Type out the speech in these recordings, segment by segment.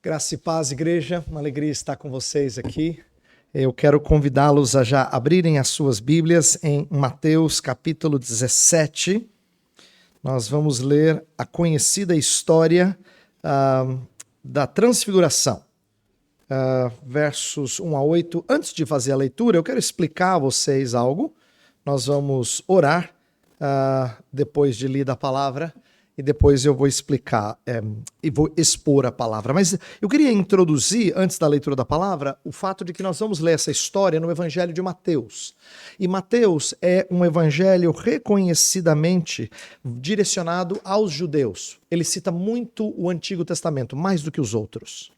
Graça e paz, igreja, uma alegria estar com vocês aqui. Eu quero convidá-los a já abrirem as suas Bíblias em Mateus capítulo 17. Nós vamos ler a conhecida história da transfiguração, versos 1 a 8. Antes de fazer a leitura, eu quero explicar a vocês algo. Nós vamos orar depois de lida a palavra. E depois eu vou explicar e vou expor a palavra. Mas eu queria introduzir, antes da leitura da palavra, o fato de que nós vamos ler essa história no Evangelho de Mateus. E Mateus é um evangelho reconhecidamente direcionado aos judeus. Ele cita muito o Antigo Testamento, mais do que os outros.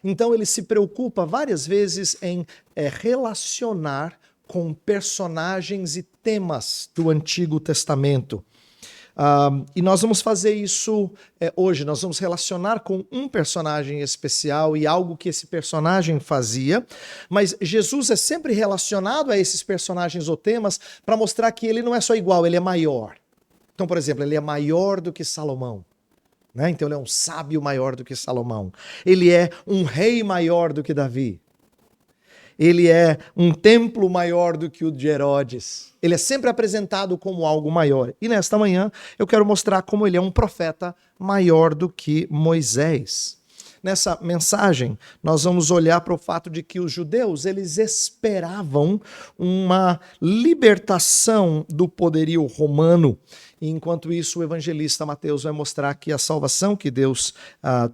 Então ele se preocupa várias vezes em relacionar com personagens e temas do Antigo Testamento. E nós vamos fazer isso hoje, nós vamos relacionar com um personagem especial e algo que esse personagem fazia, mas Jesus é sempre relacionado a esses personagens ou temas para mostrar que ele não é só igual, ele é maior. Então, por exemplo, ele é maior do que Salomão, né? Então ele é um sábio maior do que Salomão, ele é um rei maior do que Davi. Ele é um templo maior do que o de Herodes. Ele é sempre apresentado como algo maior. E nesta manhã eu quero mostrar como ele é um profeta maior do que Moisés. Nessa mensagem, nós vamos olhar para o fato de que os judeus, eles esperavam uma libertação do poderio romano. E enquanto isso, o evangelista Mateus vai mostrar que a salvação que Deus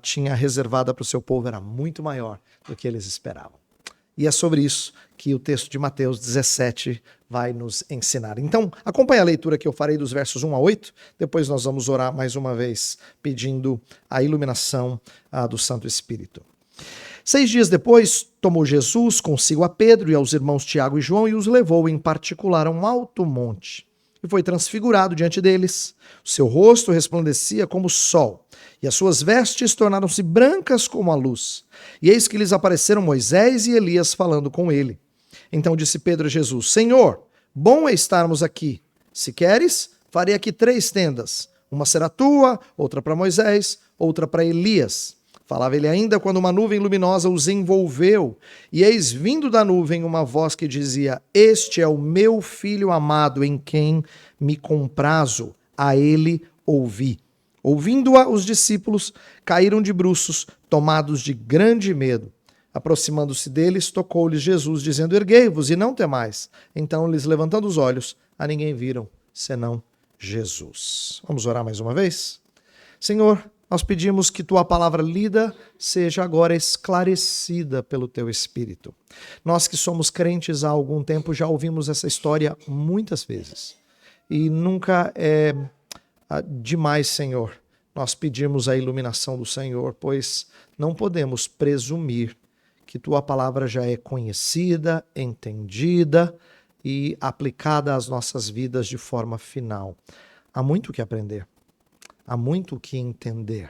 tinha reservada para o seu povo era muito maior do que eles esperavam. E é sobre isso que o texto de Mateus 17 vai nos ensinar. Então, acompanhe a leitura que eu farei dos versos 1 a 8. Depois nós vamos orar mais uma vez, pedindo a iluminação do Santo Espírito. 6 dias depois, tomou Jesus consigo a Pedro e aos irmãos Tiago e João e os levou em particular a um alto monte. E foi transfigurado diante deles. O seu rosto resplandecia como o sol, e as suas vestes tornaram-se brancas como a luz. E eis que lhes apareceram Moisés e Elias falando com ele. Então disse Pedro a Jesus: Senhor, bom é estarmos aqui. Se queres, farei aqui 3 tendas. Uma será tua, outra para Moisés, outra para Elias. Falava ele ainda quando uma nuvem luminosa os envolveu. E eis vindo da nuvem uma voz que dizia: Este é o meu filho amado, em quem me comprazo. A ele ouvi. Ouvindo-a, os discípulos caíram de bruços, tomados de grande medo. Aproximando-se deles, tocou-lhes Jesus, dizendo: Erguei-vos e não temais. Então, lhes levantando os olhos, a ninguém viram, senão Jesus. Vamos orar mais uma vez? Senhor, nós pedimos que tua palavra lida seja agora esclarecida pelo teu Espírito. Nós que somos crentes há algum tempo já ouvimos essa história muitas vezes. E nunca é demais, Senhor, nós pedimos a iluminação do Senhor, pois não podemos presumir que tua palavra já é conhecida, entendida e aplicada às nossas vidas de forma final. Há muito o que aprender, há muito o que entender.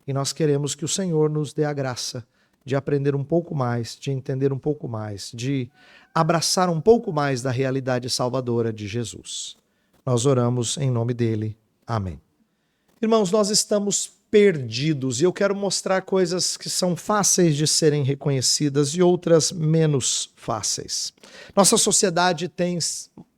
E nós queremos que o Senhor nos dê a graça de aprender um pouco mais, de entender um pouco mais, de abraçar um pouco mais da realidade salvadora de Jesus. Nós oramos em nome dele. Amém. Irmãos, nós estamos perdidos e eu quero mostrar coisas que são fáceis de serem reconhecidas e outras menos fáceis. Nossa sociedade tem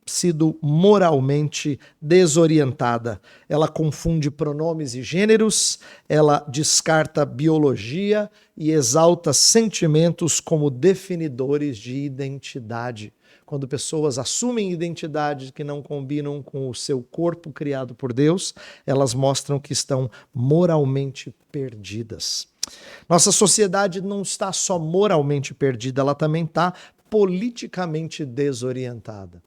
sido moralmente desorientada. Ela confunde pronomes e gêneros, ela descarta biologia e exalta sentimentos como definidores de identidade. Quando pessoas assumem identidades que não combinam com o seu corpo criado por Deus, elas mostram que estão moralmente perdidas. Nossa sociedade não está só moralmente perdida, ela também está politicamente desorientada.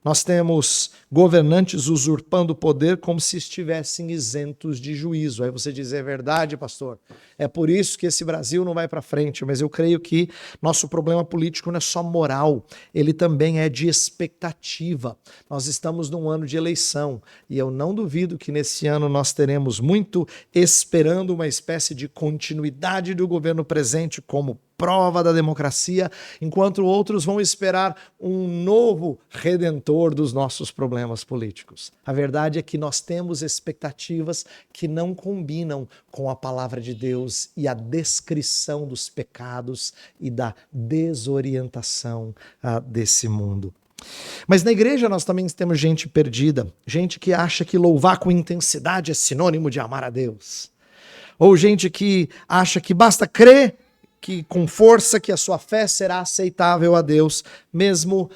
Nós temos governantes usurpando o poder como se estivessem isentos de juízo. Aí você diz: é verdade, pastor? É por isso que esse Brasil não vai para frente. Mas eu creio que nosso problema político não é só moral, ele também é de expectativa. Nós estamos num ano de eleição e eu não duvido que nesse ano nós teremos muito esperando uma espécie de continuidade do governo presente como prova da democracia, enquanto outros vão esperar um novo redentor dos nossos problemas políticos. A verdade é que nós temos expectativas que não combinam com a palavra de Deus e a descrição dos pecados e da desorientação desse mundo. Mas na igreja nós também temos gente perdida, gente que acha que louvar com intensidade é sinônimo de amar a Deus. Ou gente que acha que basta crer que com força que a sua fé será aceitável a Deus, mesmo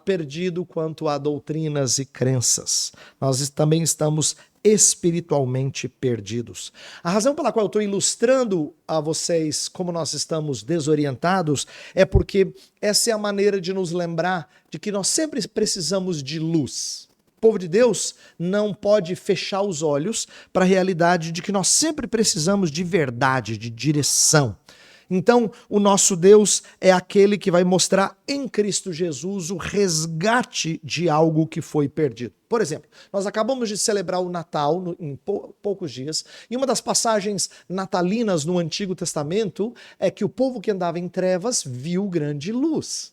perdido quanto a doutrinas e crenças. Nós também estamos espiritualmente perdidos. A razão pela qual eu estou ilustrando a vocês como nós estamos desorientados é porque essa é a maneira de nos lembrar de que nós sempre precisamos de luz. O povo de Deus não pode fechar os olhos para a realidade de que nós sempre precisamos de verdade, de direção. Então, o nosso Deus é aquele que vai mostrar em Cristo Jesus o resgate de algo que foi perdido. Por exemplo, nós acabamos de celebrar o Natal em poucos dias, e uma das passagens natalinas no Antigo Testamento é que o povo que andava em trevas viu grande luz.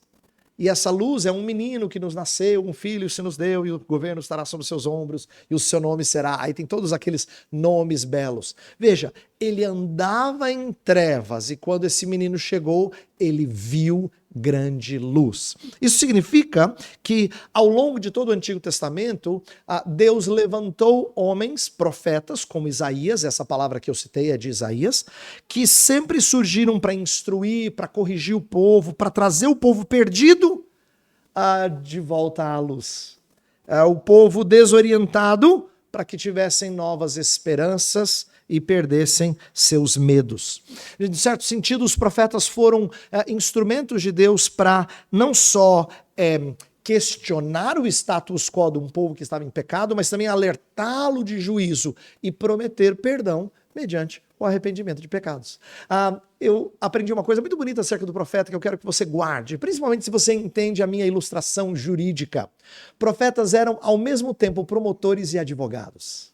E essa luz é um menino que nos nasceu, um filho se nos deu, e o governo estará sobre seus ombros, e o seu nome será... Aí tem todos aqueles nomes belos. Veja, ele andava em trevas, e quando esse menino chegou, ele viu grande luz. Isso significa que, ao longo de todo o Antigo Testamento, Deus levantou homens, profetas, como Isaías, essa palavra que eu citei é de Isaías, que sempre surgiram para instruir, para corrigir o povo, para trazer o povo perdido de volta à luz. O povo desorientado para que tivessem novas esperanças e perdessem seus medos. De certo sentido, os profetas foram instrumentos de Deus para não só questionar o status quo de um povo que estava em pecado, mas também alertá-lo de juízo e prometer perdão mediante o arrependimento de pecados. Eu aprendi uma coisa muito bonita acerca do profeta que eu quero que você guarde, principalmente se você entende a minha ilustração jurídica. Profetas eram ao mesmo tempo promotores e advogados.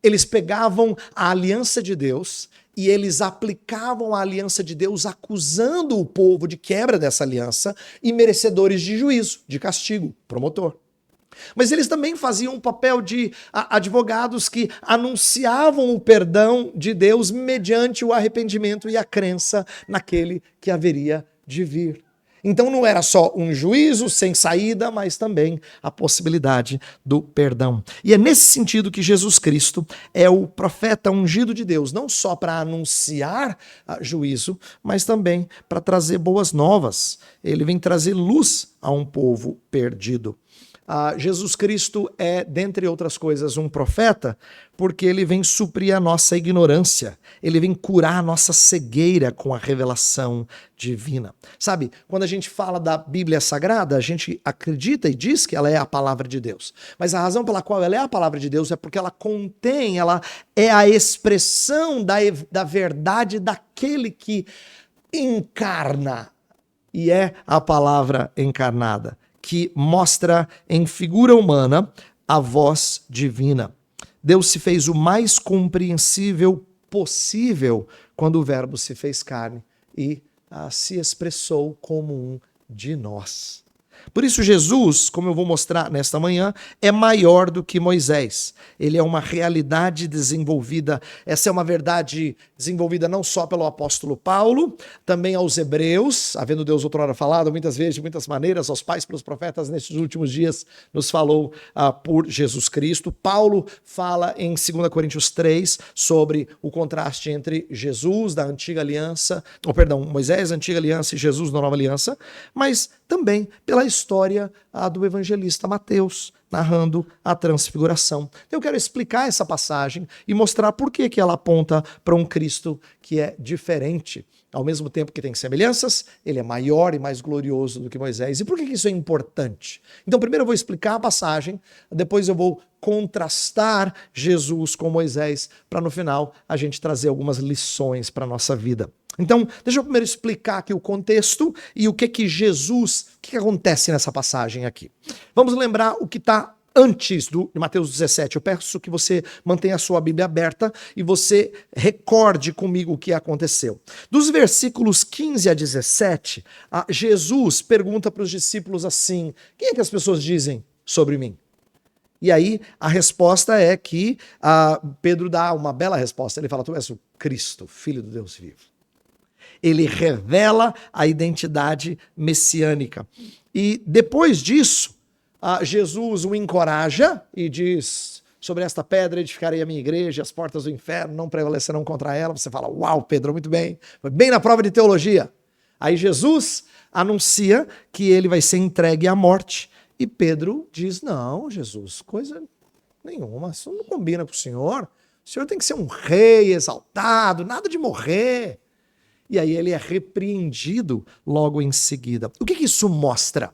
Eles pegavam a aliança de Deus e eles aplicavam a aliança de Deus acusando o povo de quebra dessa aliança e merecedores de juízo, de castigo, promotor. Mas eles também faziam um papel de advogados que anunciavam o perdão de Deus mediante o arrependimento e a crença naquele que haveria de vir. Então não era só um juízo sem saída, mas também a possibilidade do perdão. E é nesse sentido que Jesus Cristo é o profeta ungido de Deus, não só para anunciar juízo, mas também para trazer boas novas. Ele vem trazer luz a um povo perdido. Jesus Cristo é, dentre outras coisas, um profeta porque ele vem suprir a nossa ignorância, ele vem curar a nossa cegueira com a revelação divina. Sabe, quando a gente fala da Bíblia Sagrada, a gente acredita e diz que ela é a palavra de Deus, mas a razão pela qual ela é a palavra de Deus é porque ela contém, ela é a expressão da verdade daquele que encarna, e é a palavra encarnada, que mostra em figura humana a voz divina. Deus se fez o mais compreensível possível quando o Verbo se fez carne e se expressou como um de nós. Por isso Jesus, como eu vou mostrar nesta manhã, é maior do que Moisés. Ele é uma realidade desenvolvida, essa é uma verdade desenvolvida não só pelo apóstolo Paulo, também aos hebreus, havendo Deus outrora falado muitas vezes, de muitas maneiras, aos pais pelos profetas, nesses últimos dias nos falou por Jesus Cristo. Paulo fala em 2 Coríntios 3 sobre o contraste entre Jesus da antiga aliança, Moisés da antiga aliança e Jesus da nova aliança, mas também pela história do evangelista Mateus, narrando a transfiguração. Então eu quero explicar essa passagem e mostrar por que ela aponta para um Cristo que é diferente. Ao mesmo tempo que tem semelhanças, ele é maior e mais glorioso do que Moisés. E por que isso é importante? Então primeiro eu vou explicar a passagem, depois eu vou contrastar Jesus com Moisés, para no final a gente trazer algumas lições para a nossa vida. Então, deixa eu primeiro explicar aqui o contexto e o que Jesus, o que acontece nessa passagem aqui. Vamos lembrar o que está antes de Mateus 17. Eu peço que você mantenha a sua Bíblia aberta e você recorde comigo o que aconteceu. Dos versículos 15 a 17, Jesus pergunta para os discípulos assim: quem é que as pessoas dizem sobre mim? E aí a resposta é que Pedro dá uma bela resposta. Ele fala: tu és o Cristo, Filho do Deus vivo. Ele revela a identidade messiânica. E depois disso, Jesus o encoraja e diz: sobre esta pedra edificarei a minha igreja, as portas do inferno não prevalecerão contra ela. Você fala: uau, Pedro, muito bem. Foi bem na prova de teologia. Aí Jesus anuncia que ele vai ser entregue à morte. E Pedro diz: não, Jesus, coisa nenhuma, isso não combina com o senhor. O senhor tem que ser um rei exaltado, nada de morrer. E aí ele é repreendido logo em seguida. O que isso mostra?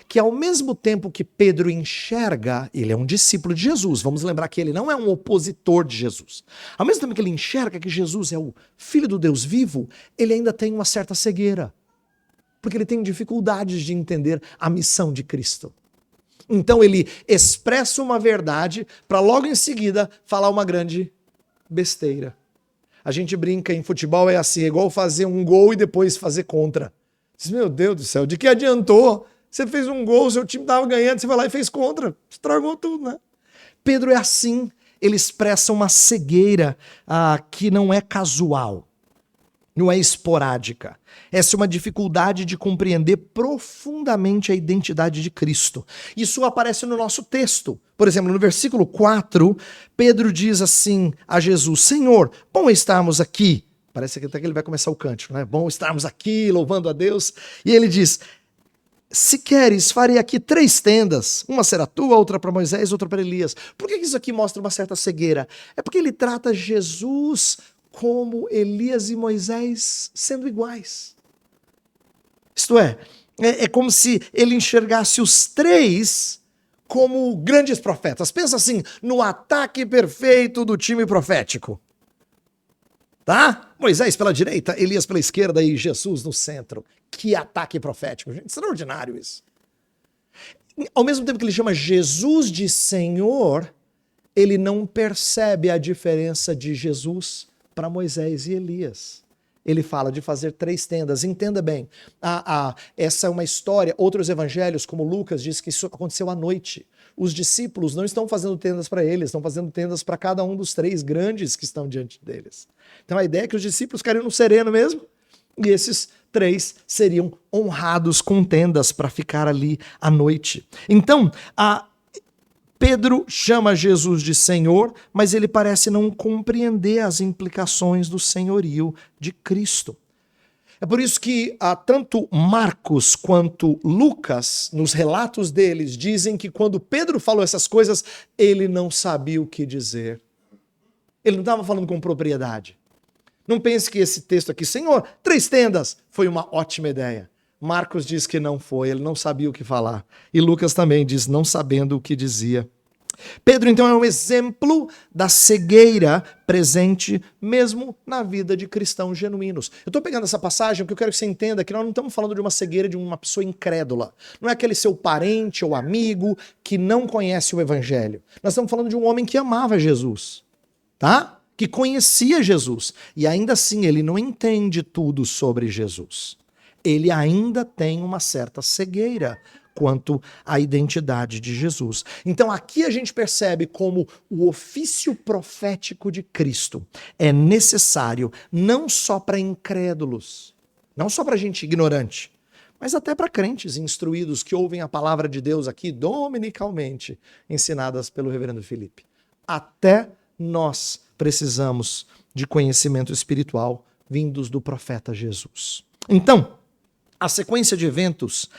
Que ao mesmo tempo que Pedro enxerga, ele é um discípulo de Jesus, vamos lembrar que ele não é um opositor de Jesus. Ao mesmo tempo que ele enxerga que Jesus é o Filho do Deus vivo, ele ainda tem uma certa cegueira, porque ele tem dificuldades de entender a missão de Cristo. Então ele expressa uma verdade para logo em seguida falar uma grande besteira. A gente brinca em futebol, é assim, é igual fazer um gol e depois fazer contra. Diz: meu Deus do céu, de que adiantou? Você fez um gol, seu time estava ganhando, você vai lá e fez contra. Estragou tudo, né? Pedro é assim, ele expressa uma cegueira que não é casual, não é esporádica. Essa é uma dificuldade de compreender profundamente a identidade de Cristo. Isso aparece no nosso texto. Por exemplo, no versículo 4, Pedro diz assim a Jesus: Senhor, bom estarmos aqui. Parece que até que ele vai começar o cântico, né? Bom estarmos aqui, louvando a Deus. E ele diz: se queres, farei aqui 3 tendas. Uma será tua, outra para Moisés, outra para Elias. Por que isso aqui mostra uma certa cegueira? É porque ele trata Jesus como Elias e Moisés sendo iguais. Isto é como se ele enxergasse os 3 como grandes profetas. Pensa assim, no ataque perfeito do time profético. Tá? Moisés pela direita, Elias pela esquerda e Jesus no centro. Que ataque profético, gente. Extraordinário isso. Ao mesmo tempo que ele chama Jesus de Senhor, ele não percebe a diferença de Jesus para Moisés e Elias. Ele fala de fazer 3 tendas. Entenda bem, essa é uma história. Outros evangelhos, como Lucas, diz que isso aconteceu à noite. Os discípulos não estão fazendo tendas para eles, estão fazendo tendas para cada um dos 3 grandes que estão diante deles. Então a ideia é que os discípulos ficariam no sereno mesmo, e esses 3 seriam honrados com tendas para ficar ali à noite. Então, Pedro chama Jesus de Senhor, mas ele parece não compreender as implicações do senhorio de Cristo. É por isso que tanto Marcos quanto Lucas, nos relatos deles, dizem que quando Pedro falou essas coisas, ele não sabia o que dizer. Ele não estava falando com propriedade. Não pense que esse texto aqui, Senhor, 3 tendas, foi uma ótima ideia. Marcos diz que não foi, ele não sabia o que falar. E Lucas também diz, não sabendo o que dizia. Pedro, então, é um exemplo da cegueira presente mesmo na vida de cristãos genuínos. Eu estou pegando essa passagem porque eu quero que você entenda que nós não estamos falando de uma cegueira de uma pessoa incrédula. Não é aquele seu parente ou amigo que não conhece o evangelho. Nós estamos falando de um homem que amava Jesus, tá? Que conhecia Jesus. E ainda assim, ele não entende tudo sobre Jesus. Ele ainda tem uma certa cegueira quanto à identidade de Jesus. Então aqui a gente percebe como o ofício profético de Cristo é necessário não só para incrédulos, não só para gente ignorante, mas até para crentes instruídos que ouvem a palavra de Deus aqui dominicalmente, ensinadas pelo reverendo Felipe. Até nós precisamos de conhecimento espiritual vindos do profeta Jesus. Então, a sequência de eventos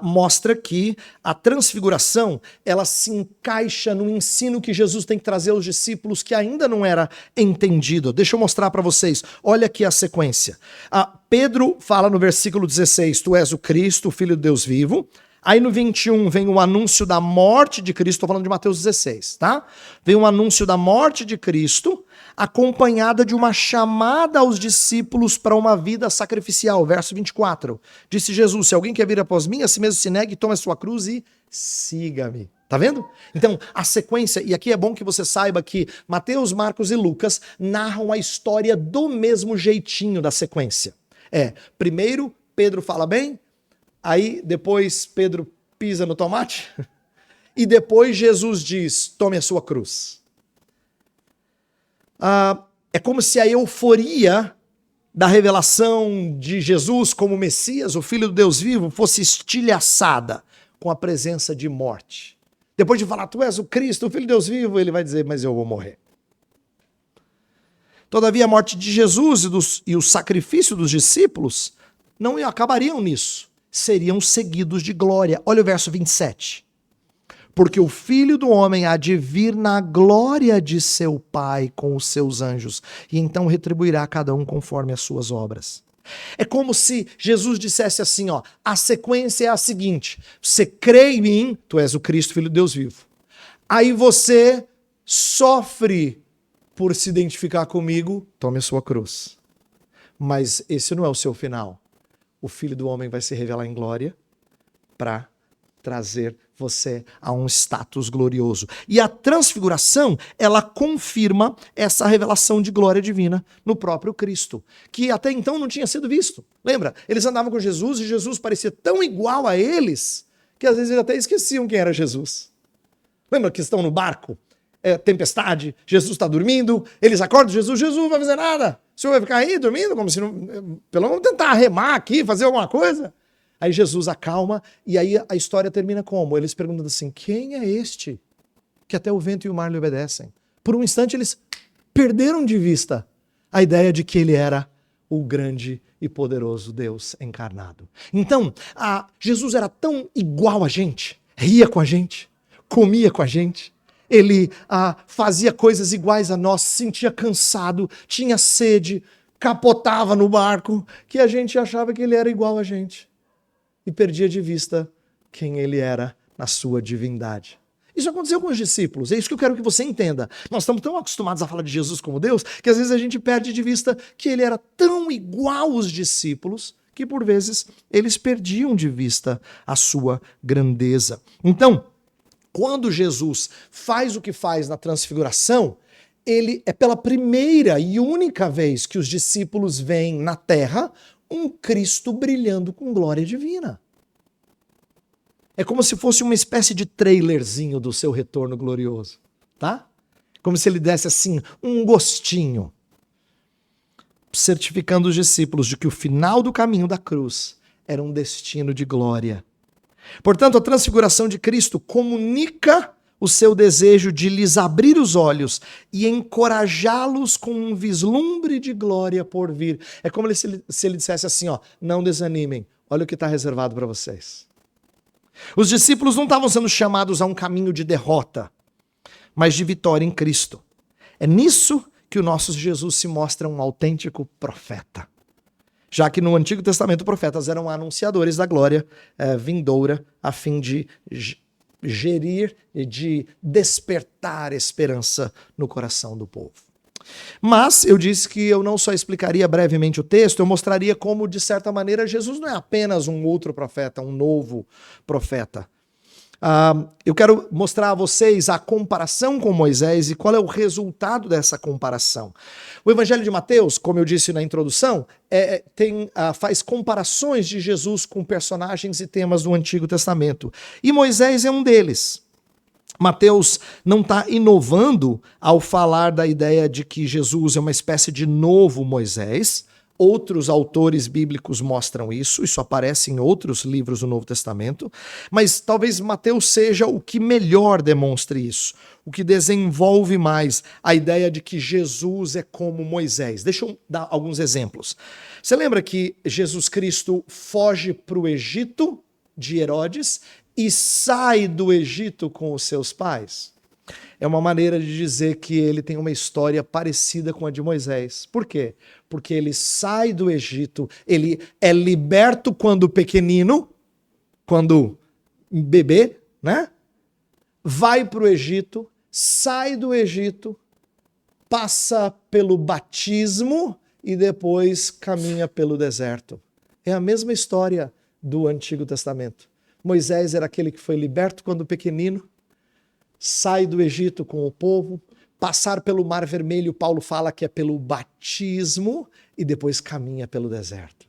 mostra que a transfiguração ela se encaixa no ensino que Jesus tem que trazer aos discípulos que ainda não era entendido. Deixa eu mostrar para vocês. Olha aqui a sequência. Pedro fala no versículo 16, tu és o Cristo, o Filho de Deus vivo. Aí no 21 vem o anúncio da morte de Cristo, estou falando de Mateus 16, tá? Vem o anúncio da morte de Cristo, acompanhada de uma chamada aos discípulos para uma vida sacrificial. Verso 24. Disse Jesus, se alguém quer vir após mim, a si mesmo se negue, tome a sua cruz e siga-me. Tá vendo? Então, a sequência, e aqui é bom que você saiba que Mateus, Marcos e Lucas narram a história do mesmo jeitinho da sequência. Primeiro Pedro fala bem, aí depois Pedro pisa no tomate, e depois Jesus diz, tome a sua cruz. É como se a euforia da revelação de Jesus como Messias, o Filho do Deus vivo, fosse estilhaçada com a presença de morte. Depois de falar, tu és o Cristo, o Filho de Deus vivo, ele vai dizer, mas eu vou morrer. Todavia, a morte de Jesus e o sacrifício dos discípulos não acabariam nisso. Seriam seguidos de glória. Olha o verso 27. Porque o Filho do Homem há de vir na glória de seu Pai com os seus anjos, e então retribuirá a cada um conforme as suas obras. É como se Jesus dissesse assim, a sequência é a seguinte, você crê em mim, tu és o Cristo, Filho de Deus vivo. Aí você sofre por se identificar comigo, tome a sua cruz. Mas esse não é o seu final. O Filho do Homem vai se revelar em glória para trazer você a um status glorioso. E a transfiguração, ela confirma essa revelação de glória divina no próprio Cristo, que até então não tinha sido visto. Lembra? Eles andavam com Jesus e Jesus parecia tão igual a eles que às vezes eles até esqueciam quem era Jesus. Lembra que estão no barco? Tempestade, Jesus está dormindo, eles acordam, Jesus não vai fazer nada. O senhor vai ficar aí dormindo? Como se não... Pelo menos tentar remar aqui, fazer alguma coisa. Aí Jesus acalma e aí a história termina como? Eles perguntam assim, quem é este que até o vento e o mar lhe obedecem? Por um instante eles perderam de vista a ideia de que ele era o grande e poderoso Deus encarnado. Então, Jesus era tão igual a gente, ria com a gente, comia com a gente, ele fazia coisas iguais a nós, se sentia cansado, tinha sede, capotava no barco, que a gente achava que ele era igual a gente. E perdia de vista quem ele era na sua divindade. Isso aconteceu com os discípulos, é isso que eu quero que você entenda. Nós estamos tão acostumados a falar de Jesus como Deus, que às vezes a gente perde de vista que ele era tão igual aos discípulos, que por vezes eles perdiam de vista a sua grandeza. Então, quando Jesus faz o que faz na transfiguração, ele é pela primeira e única vez que os discípulos veem na terra um Cristo brilhando com glória divina. É como se fosse uma espécie de trailerzinho do seu retorno glorioso, tá? Como se ele desse assim um gostinho, certificando os discípulos de que o final do caminho da cruz era um destino de glória. Portanto, a transfiguração de Cristo comunica o seu desejo de lhes abrir os olhos e encorajá-los com um vislumbre de glória por vir. É como se ele dissesse assim, não desanimem, olha o que está reservado para vocês. Os discípulos não estavam sendo chamados a um caminho de derrota, mas de vitória em Cristo. É nisso que o nosso Jesus se mostra um autêntico profeta. Já que no Antigo Testamento profetas eram anunciadores da glória vindoura a fim de gerir e de despertar esperança no coração do povo. Mas eu disse que eu não só explicaria brevemente o texto, eu mostraria como, de certa maneira, Jesus não é apenas um outro profeta, um novo profeta. Eu quero mostrar a vocês a comparação com Moisés e qual é o resultado dessa comparação. O Evangelho de Mateus, como eu disse na introdução, faz comparações de Jesus com personagens e temas do Antigo Testamento. E Moisés é um deles. Mateus não está inovando ao falar da ideia de que Jesus é uma espécie de novo Moisés. Outros autores bíblicos mostram isso aparece em outros livros do Novo Testamento, mas talvez Mateus seja o que melhor demonstre isso, o que desenvolve mais a ideia de que Jesus é como Moisés. Deixa eu dar alguns exemplos. Você lembra que Jesus Cristo foge para o Egito de Herodes e sai do Egito com os seus pais? É uma maneira de dizer que ele tem uma história parecida com a de Moisés. Por quê? Porque ele sai do Egito, ele é liberto quando pequenino, quando bebê, né? Vai para o Egito, sai do Egito, passa pelo batismo e depois caminha pelo deserto. É a mesma história do Antigo Testamento. Moisés era aquele que foi liberto quando pequenino, sai do Egito com o povo, passar pelo Mar Vermelho, Paulo fala que é pelo batismo, e depois caminha pelo deserto.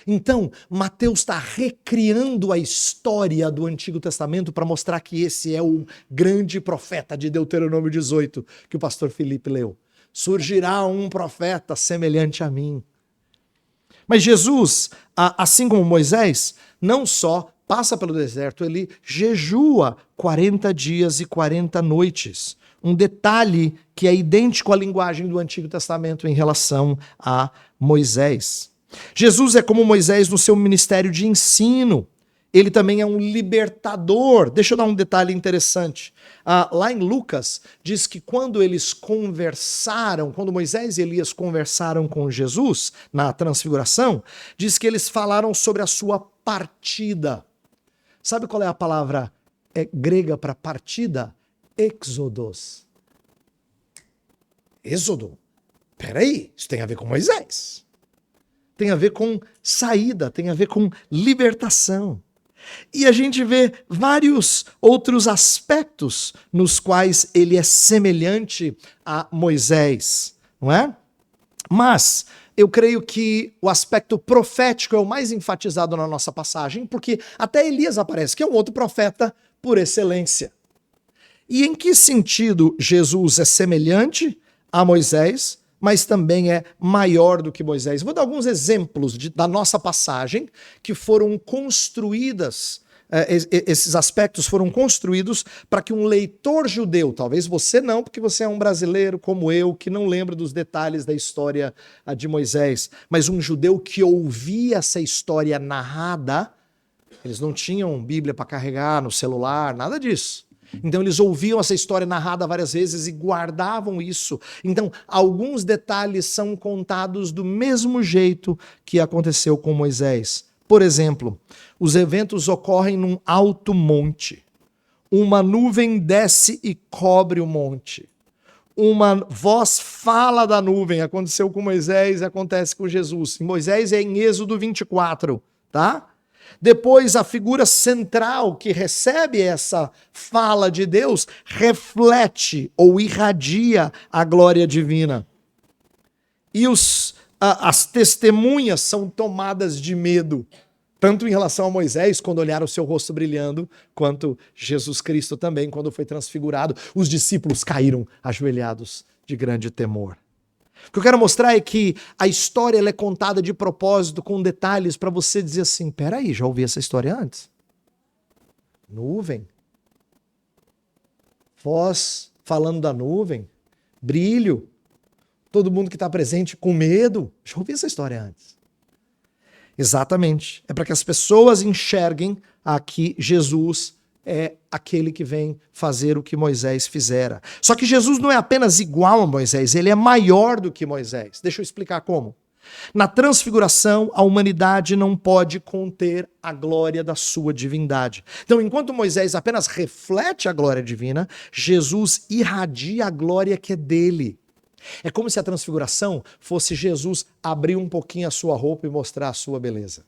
Então, Mateus está recriando a história do Antigo Testamento para mostrar que esse é o grande profeta de Deuteronômio 18, que o pastor Felipe leu. Surgirá um profeta semelhante a mim. Mas Jesus, assim como Moisés, não só passa pelo deserto, ele jejua 40 dias e 40 noites. Um detalhe que é idêntico à linguagem do Antigo Testamento em relação a Moisés. Jesus é como Moisés no seu ministério de ensino. Ele também é um libertador. Deixa eu dar um detalhe interessante. Lá em Lucas, diz que quando eles conversaram, quando Moisés e Elias conversaram com Jesus na transfiguração, diz que eles falaram sobre a sua partida. Sabe qual é a palavra grega para partida? Exodos. Êxodo. Peraí, isso tem a ver com Moisés. Tem a ver com saída, tem a ver com libertação. E a gente vê vários outros aspectos nos quais ele é semelhante a Moisés, não é? Mas eu creio que o aspecto profético é o mais enfatizado na nossa passagem, porque até Elias aparece, que é um outro profeta por excelência. E em que sentido Jesus é semelhante a Moisés, mas também é maior do que Moisés? Vou dar alguns exemplos da nossa passagem que foram construídas, esses aspectos foram construídos para que um leitor judeu, talvez você não, porque você é um brasileiro como eu, que não lembra dos detalhes da história de Moisés, mas um judeu que ouvia essa história narrada, eles não tinham Bíblia para carregar no celular, nada disso. Então eles ouviam essa história narrada várias vezes e guardavam isso. Então alguns detalhes são contados do mesmo jeito que aconteceu com Moisés. Por exemplo, os eventos ocorrem num alto monte. Uma nuvem desce e cobre o monte. Uma voz fala da nuvem. Aconteceu com Moisés e acontece com Jesus. Em Moisés é em Êxodo 24, tá? Depois, a figura central que recebe essa fala de Deus reflete ou irradia a glória divina. E as testemunhas são tomadas de medo, tanto em relação a Moisés, quando olharam o seu rosto brilhando, quanto Jesus Cristo também, quando foi transfigurado. Os discípulos caíram ajoelhados de grande temor. O que eu quero mostrar é que a história ela é contada de propósito, com detalhes, para você dizer assim, peraí, já ouvi essa história antes? Nuvem. Voz falando da nuvem. Brilho. Todo mundo que está presente com medo. Já ouvi essa história antes. Exatamente. É para que as pessoas enxerguem que Jesus é aquele que vem fazer o que Moisés fizera. Só que Jesus não é apenas igual a Moisés, ele é maior do que Moisés. Deixa eu explicar como. Na transfiguração, a humanidade não pode conter a glória da sua divindade. Então, enquanto Moisés apenas reflete a glória divina, Jesus irradia a glória que é dele. É como se a transfiguração fosse Jesus abrir um pouquinho a sua roupa e mostrar a sua beleza.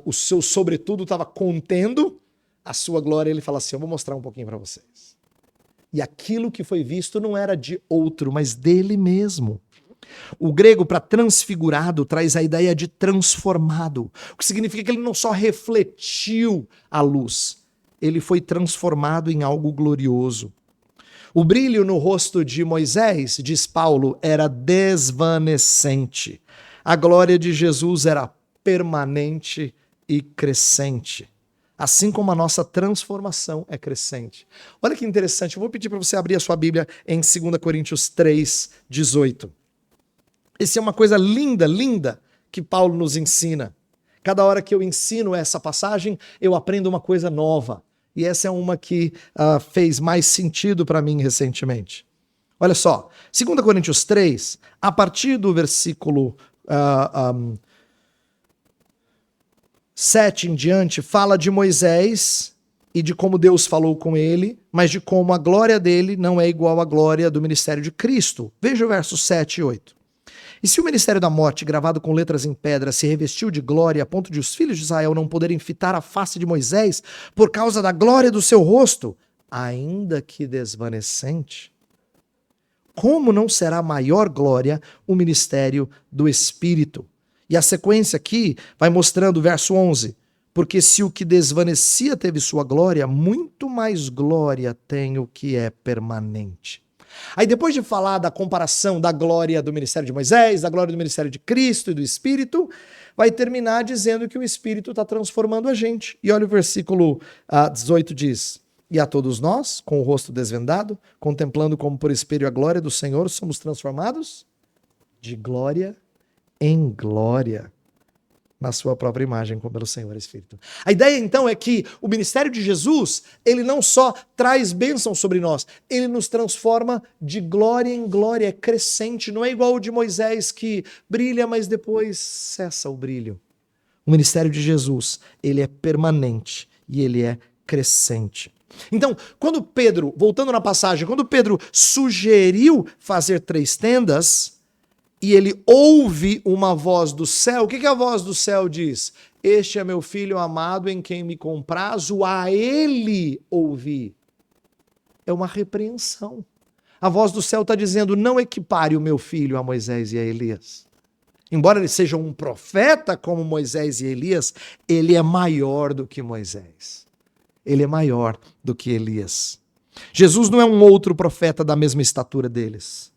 O seu sobretudo estava contendo a sua glória. Ele fala assim, eu vou mostrar um pouquinho para vocês. E aquilo que foi visto não era de outro, mas dele mesmo. O grego para transfigurado traz a ideia de transformado, o que significa que ele não só refletiu a luz, ele foi transformado em algo glorioso. O brilho no rosto de Moisés, diz Paulo, era desvanecente. A glória de Jesus era permanente e crescente. Assim como a nossa transformação é crescente. Olha que interessante, eu vou pedir para você abrir a sua Bíblia em 2 Coríntios 3, 18. Essa é uma coisa linda, linda, que Paulo nos ensina. Cada hora que eu ensino essa passagem, eu aprendo uma coisa nova. E essa é uma que fez mais sentido para mim recentemente. Olha só, 2 Coríntios 3, a partir do versículo 7 em diante, fala de Moisés e de como Deus falou com ele, mas de como a glória dele não é igual à glória do ministério de Cristo. Veja o verso 7 e 8. E se o ministério da morte, gravado com letras em pedra, se revestiu de glória a ponto de os filhos de Israel não poderem fitar a face de Moisés por causa da glória do seu rosto, ainda que desvanecente, como não será maior glória o ministério do Espírito? E a sequência aqui vai mostrando o verso 11. Porque se o que desvanecia teve sua glória, muito mais glória tem o que é permanente. Aí depois de falar da comparação da glória do ministério de Moisés, da glória do ministério de Cristo e do Espírito, vai terminar dizendo que o Espírito está transformando a gente. E olha o versículo 18 diz: e a todos nós, com o rosto desvendado, contemplando como por espelho a glória do Senhor, somos transformados de glória em glória, na sua própria imagem, como pelo Senhor Espírito. A ideia, então, é que o ministério de Jesus, ele não só traz bênção sobre nós, ele nos transforma de glória em glória, é crescente, não é igual o de Moisés, que brilha, mas depois cessa o brilho. O ministério de Jesus, ele é permanente e ele é crescente. Então, quando Pedro, voltando na passagem, quando Pedro sugeriu fazer 3 tendas, e ele ouve uma voz do céu, o que a voz do céu diz? Este é meu filho amado em quem me comprazo, a ele ouvi. É uma repreensão. A voz do céu está dizendo, não equipare o meu filho a Moisés e a Elias. Embora ele seja um profeta como Moisés e Elias, ele é maior do que Moisés. Ele é maior do que Elias. Jesus não é um outro profeta da mesma estatura deles.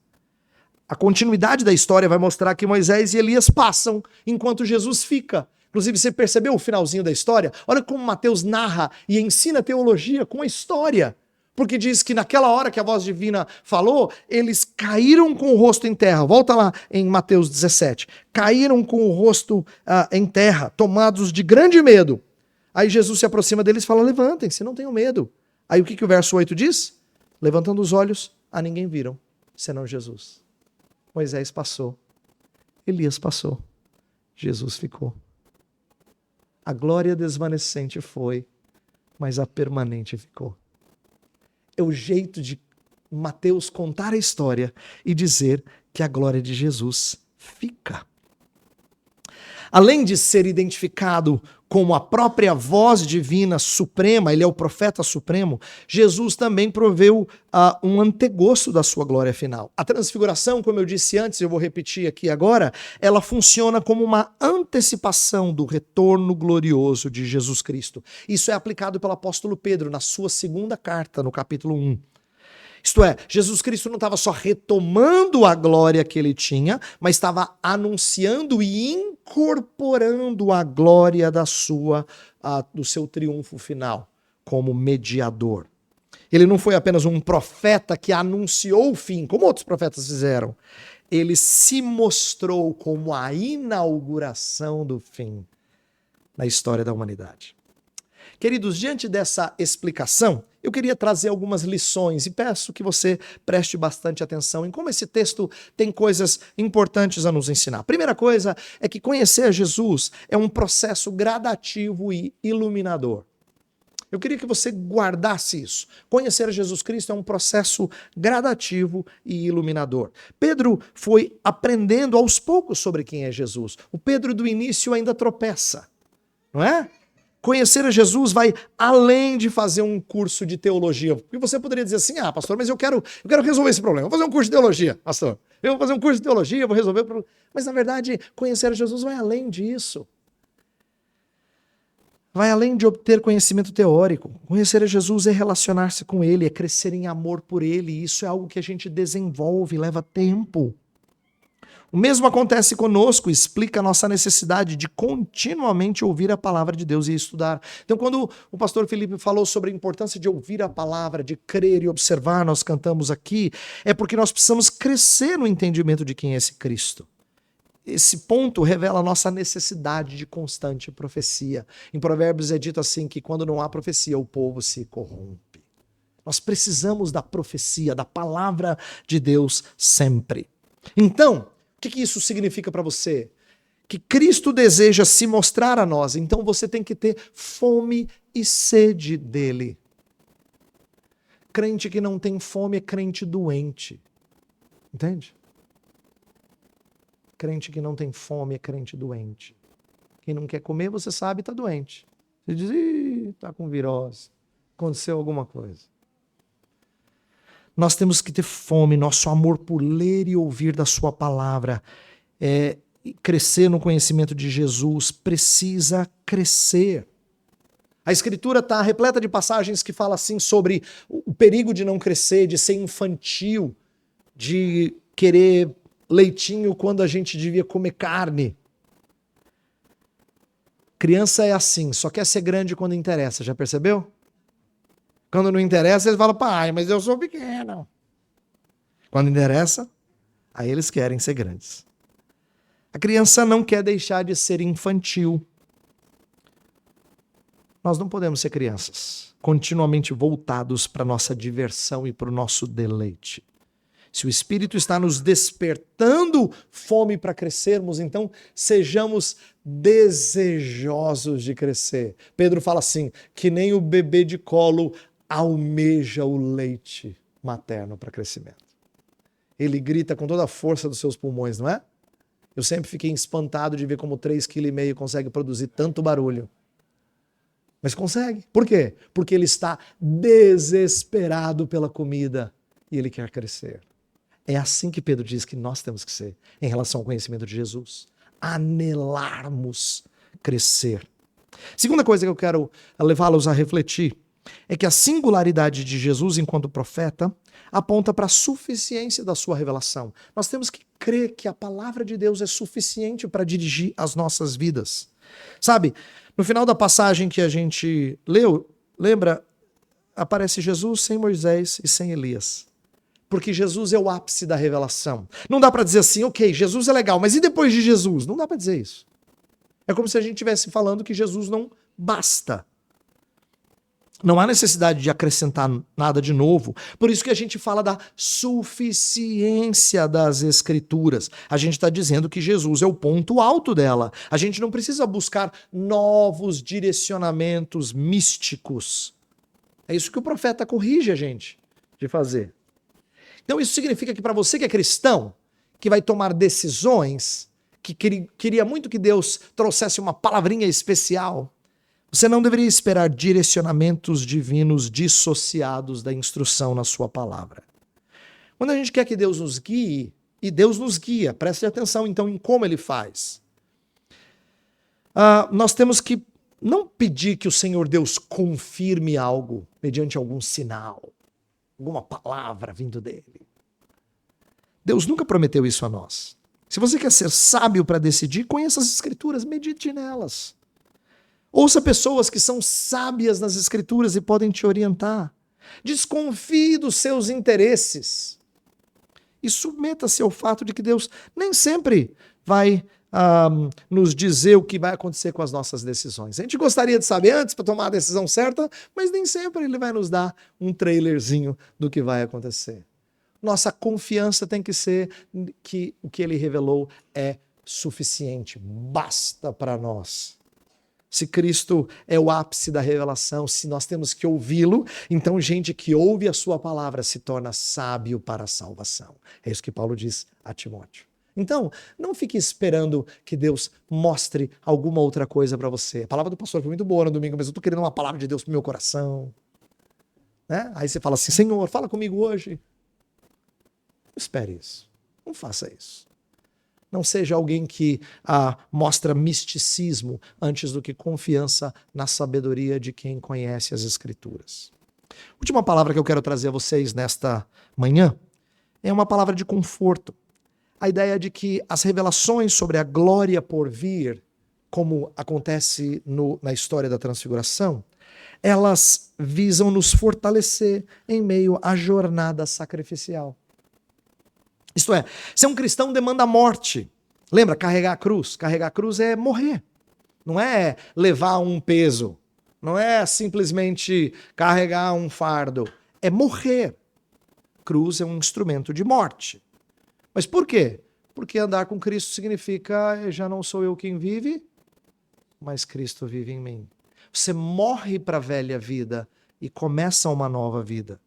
A continuidade da história vai mostrar que Moisés e Elias passam enquanto Jesus fica. Inclusive, você percebeu o finalzinho da história? Olha como Mateus narra e ensina teologia com a história. Porque diz que naquela hora que a voz divina falou, eles caíram com o rosto em terra. Volta lá em Mateus 17. Caíram com o rosto em terra, tomados de grande medo. Aí Jesus se aproxima deles e fala, levantem-se, não tenham medo. Aí o que o verso 8 diz? Levantando os olhos, a ninguém viram, senão Jesus. Moisés passou, Elias passou, Jesus ficou. A glória desvanecente foi, mas a permanente ficou. É o jeito de Mateus contar a história e dizer que a glória de Jesus fica. Além de ser identificado como a própria voz divina suprema, ele é o profeta supremo, Jesus também proveu um antegosto da sua glória final. A transfiguração, como eu disse antes, eu vou repetir aqui agora, ela funciona como uma antecipação do retorno glorioso de Jesus Cristo. Isso é aplicado pelo apóstolo Pedro na sua 2ª carta, no capítulo 1. Isto é, Jesus Cristo não estava só retomando a glória que ele tinha, mas estava anunciando e incorporando a glória do seu triunfo final como mediador. Ele não foi apenas um profeta que anunciou o fim, como outros profetas fizeram. Ele se mostrou como a inauguração do fim na história da humanidade. Queridos, diante dessa explicação, eu queria trazer algumas lições e peço que você preste bastante atenção em como esse texto tem coisas importantes a nos ensinar. A primeira coisa é que conhecer a Jesus é um processo gradativo e iluminador. Eu queria que você guardasse isso. Conhecer a Jesus Cristo é um processo gradativo e iluminador. Pedro foi aprendendo aos poucos sobre quem é Jesus. O Pedro do início ainda tropeça, não é? Conhecer a Jesus vai além de fazer um curso de teologia. Porque você poderia dizer assim, pastor, mas eu quero resolver esse problema. Vou fazer um curso de teologia, pastor. Eu vou fazer um curso de teologia, vou resolver o problema. Mas, na verdade, conhecer a Jesus vai além disso. Vai além de obter conhecimento teórico. Conhecer a Jesus é relacionar-se com Ele, é crescer em amor por Ele. E isso é algo que a gente desenvolve, leva tempo. O mesmo acontece conosco, explica a nossa necessidade de continuamente ouvir a palavra de Deus e estudar. Então, quando o pastor Felipe falou sobre a importância de ouvir a palavra, de crer e observar, nós cantamos aqui, é porque nós precisamos crescer no entendimento de quem é esse Cristo. Esse ponto revela a nossa necessidade de constante profecia. Em Provérbios é dito assim que quando não há profecia, o povo se corrompe. Nós precisamos da profecia, da palavra de Deus sempre. Então, o que isso significa para você? Que Cristo deseja se mostrar a nós, então você tem que ter fome e sede dele. Crente que não tem fome é crente doente. Entende? Crente que não tem fome é crente doente. Quem não quer comer, você sabe, está doente. Você diz, está com virose, aconteceu alguma coisa. Nós temos que ter fome, nosso amor por ler e ouvir da sua palavra, crescer no conhecimento de Jesus, precisa crescer. A Escritura está repleta de passagens que falam assim sobre o perigo de não crescer, de ser infantil, de querer leitinho quando a gente devia comer carne. Criança é assim, só quer ser grande quando interessa, já percebeu? Quando não interessa, eles falam, pai, mas eu sou pequeno. Quando interessa, aí eles querem ser grandes. A criança não quer deixar de ser infantil. Nós não podemos ser crianças, continuamente voltados para a nossa diversão e para o nosso deleite. Se o Espírito está nos despertando fome para crescermos, então sejamos desejosos de crescer. Pedro fala assim, que nem o bebê de colo almeja o leite materno para crescimento. Ele grita com toda a força dos seus pulmões, não é? Eu sempre fiquei espantado de ver como 3,5 kg consegue produzir tanto barulho. Mas consegue. Por quê? Porque ele está desesperado pela comida e ele quer crescer. É assim que Pedro diz que nós temos que ser em relação ao conhecimento de Jesus. Anelarmos crescer. Segunda coisa que eu quero levá-los a refletir é que a singularidade de Jesus enquanto profeta aponta para a suficiência da sua revelação. Nós temos que crer que a palavra de Deus é suficiente para dirigir as nossas vidas. Sabe, no final da passagem que a gente leu, lembra, aparece Jesus sem Moisés e sem Elias. Porque Jesus é o ápice da revelação. Não dá para dizer assim, ok, Jesus é legal, mas e depois de Jesus? Não dá para dizer isso. É como se a gente estivesse falando que Jesus não basta. Não há necessidade de acrescentar nada de novo. Por isso que a gente fala da suficiência das Escrituras. A gente está dizendo que Jesus é o ponto alto dela. A gente não precisa buscar novos direcionamentos místicos. É isso que o profeta corrige a gente de fazer. Então isso significa que para você que é cristão, que vai tomar decisões, que queria muito que Deus trouxesse uma palavrinha especial, você não deveria esperar direcionamentos divinos dissociados da instrução na sua palavra. Quando a gente quer que Deus nos guie, e Deus nos guia, preste atenção então em como Ele faz. Nós temos que não pedir que o Senhor Deus confirme algo mediante algum sinal, alguma palavra vindo dele. Deus nunca prometeu isso a nós. Se você quer ser sábio para decidir, conheça as Escrituras, medite nelas. Ouça pessoas que são sábias nas Escrituras e podem te orientar. Desconfie dos seus interesses. E submeta-se ao fato de que Deus nem sempre vai nos dizer o que vai acontecer com as nossas decisões. A gente gostaria de saber antes para tomar a decisão certa, mas nem sempre Ele vai nos dar um trailerzinho do que vai acontecer. Nossa confiança tem que ser que o que Ele revelou é suficiente, basta para nós. Se Cristo é o ápice da revelação, se nós temos que ouvi-lo, então gente que ouve a sua palavra se torna sábio para a salvação. É isso que Paulo diz a Timóteo. Então, não fique esperando que Deus mostre alguma outra coisa para você. A palavra do pastor foi muito boa no domingo, mas eu estou querendo uma palavra de Deus para o meu coração. Né? Aí você fala assim, Senhor, fala comigo hoje. Não espere isso. Não faça isso. Não seja alguém que mostra misticismo antes do que confiança na sabedoria de quem conhece as Escrituras. Última palavra que eu quero trazer a vocês nesta manhã é uma palavra de conforto. A ideia de que as revelações sobre a glória por vir, como acontece na história da transfiguração, elas visam nos fortalecer em meio à jornada sacrificial. Isto é, ser um cristão demanda a morte. Lembra, carregar a cruz? Carregar a cruz é morrer. Não é levar um peso. Não é simplesmente carregar um fardo. É morrer. Cruz é um instrumento de morte. Mas por quê? Porque andar com Cristo significa já não sou eu quem vive, mas Cristo vive em mim. Você morre para a velha vida e começa uma nova vida.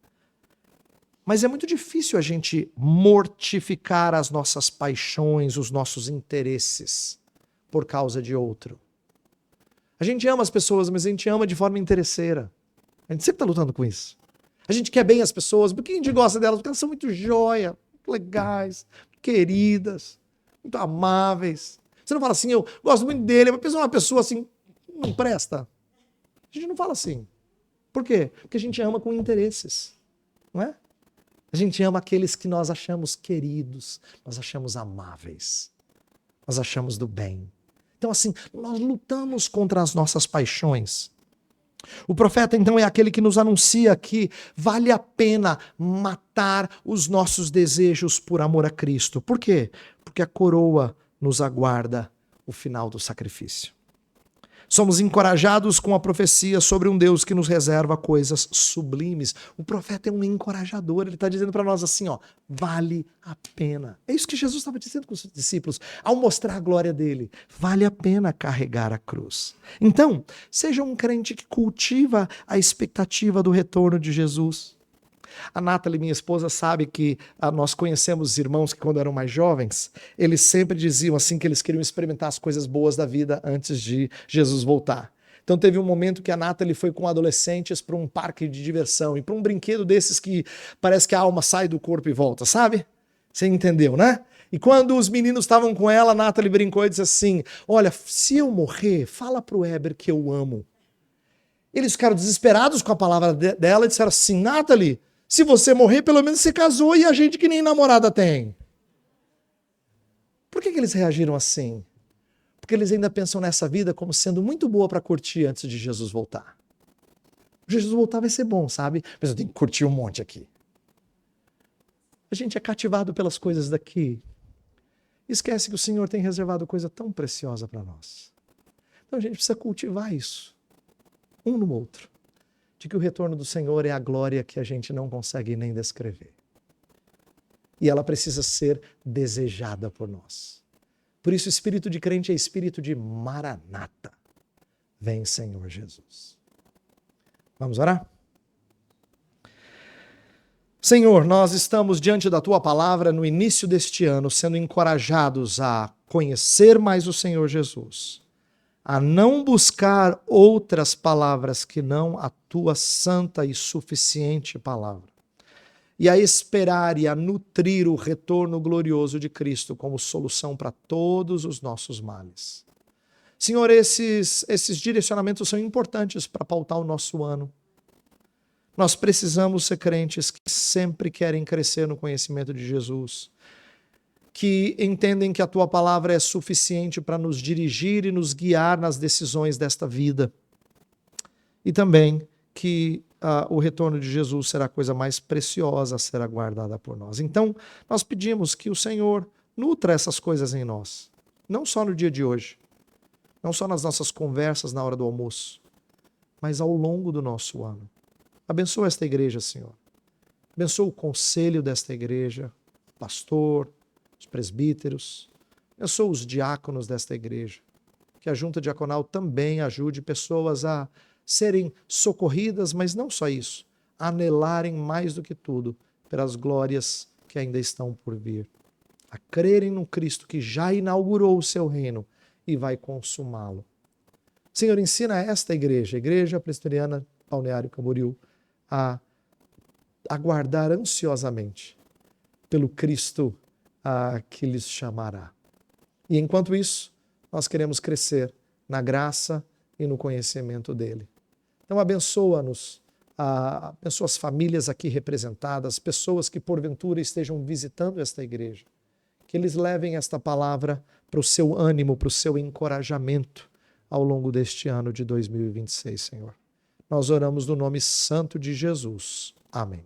Mas é muito difícil a gente mortificar as nossas paixões, os nossos interesses por causa de outro. A gente ama as pessoas, mas a gente ama de forma interesseira. A gente sempre está lutando com isso. A gente quer bem as pessoas, porque a gente gosta delas, porque elas são muito joia, muito legais, queridas, muito amáveis. Você não fala assim, eu gosto muito dele, mas uma pessoa assim, não presta. A gente não fala assim. Por quê? Porque a gente ama com interesses, não é? A gente ama aqueles que nós achamos queridos, nós achamos amáveis, nós achamos do bem. Então assim, nós lutamos contra as nossas paixões. O profeta então é aquele que nos anuncia que vale a pena matar os nossos desejos por amor a Cristo. Por quê? Porque a coroa nos aguarda o final do sacrifício. Somos encorajados com a profecia sobre um Deus que nos reserva coisas sublimes. O profeta é um encorajador, ele está dizendo para nós assim, ó, vale a pena. É isso que Jesus estava dizendo com os discípulos, ao mostrar a glória dele. Vale a pena carregar a cruz. Então, seja um crente que cultiva a expectativa do retorno de Jesus. A Nathalie, minha esposa, sabe que nós conhecemos irmãos que quando eram mais jovens, eles sempre diziam assim que eles queriam experimentar as coisas boas da vida antes de Jesus voltar. Então teve um momento que a Nathalie foi com adolescentes para um parque de diversão e para um brinquedo desses que parece que a alma sai do corpo e volta, sabe? Você entendeu, né? E quando os meninos estavam com ela, a Nathalie brincou e disse assim, olha, se eu morrer, fala pro Heber que eu amo. Eles ficaram desesperados com a palavra dela e disseram assim, Nathalie, se você morrer, pelo menos você casou e a gente que nem namorada tem. Por que eles reagiram assim? Porque eles ainda pensam nessa vida como sendo muito boa para curtir antes de Jesus voltar. Jesus voltar vai ser bom, sabe? Mas eu tenho que curtir um monte aqui. A gente é cativado pelas coisas daqui. Esquece que o Senhor tem reservado coisa tão preciosa para nós. Então a gente precisa cultivar isso, um no outro. De que o retorno do Senhor é a glória que a gente não consegue nem descrever. E ela precisa ser desejada por nós. Por isso, o espírito de crente é espírito de Maranata. Vem, Senhor Jesus. Vamos orar? Senhor, nós estamos diante da Tua palavra no início deste ano, sendo encorajados a conhecer mais o Senhor Jesus, a não buscar outras palavras que não a Tua santa e suficiente palavra, e a esperar e a nutrir o retorno glorioso de Cristo como solução para todos os nossos males. Senhor, esses direcionamentos são importantes para pautar o nosso ano. Nós precisamos ser crentes que sempre querem crescer no conhecimento de Jesus, que entendem que a Tua palavra é suficiente para nos dirigir e nos guiar nas decisões desta vida. E também que o retorno de Jesus será a coisa mais preciosa a ser aguardada por nós. Então, nós pedimos que o Senhor nutra essas coisas em nós, não só no dia de hoje, não só nas nossas conversas na hora do almoço, mas ao longo do nosso ano. Abençoa esta igreja, Senhor. Abençoa o conselho desta igreja, o pastor, os presbíteros. Abençoa os diáconos desta igreja. Que a junta diaconal também ajude pessoas a serem socorridas, mas não só isso, a anelarem mais do que tudo pelas glórias que ainda estão por vir. A crerem no Cristo que já inaugurou o seu reino e vai consumá-lo. Senhor, ensina esta igreja, a Igreja Presbiteriana Balneário Camboriú, a aguardar ansiosamente pelo Cristo que lhes chamará. E enquanto isso, nós queremos crescer na graça e no conhecimento dele. Então abençoa-nos, abençoa as famílias aqui representadas, pessoas que porventura estejam visitando esta igreja, que eles levem esta palavra para o seu ânimo, para o seu encorajamento ao longo deste ano de 2026, Senhor. Nós oramos no nome santo de Jesus. Amém.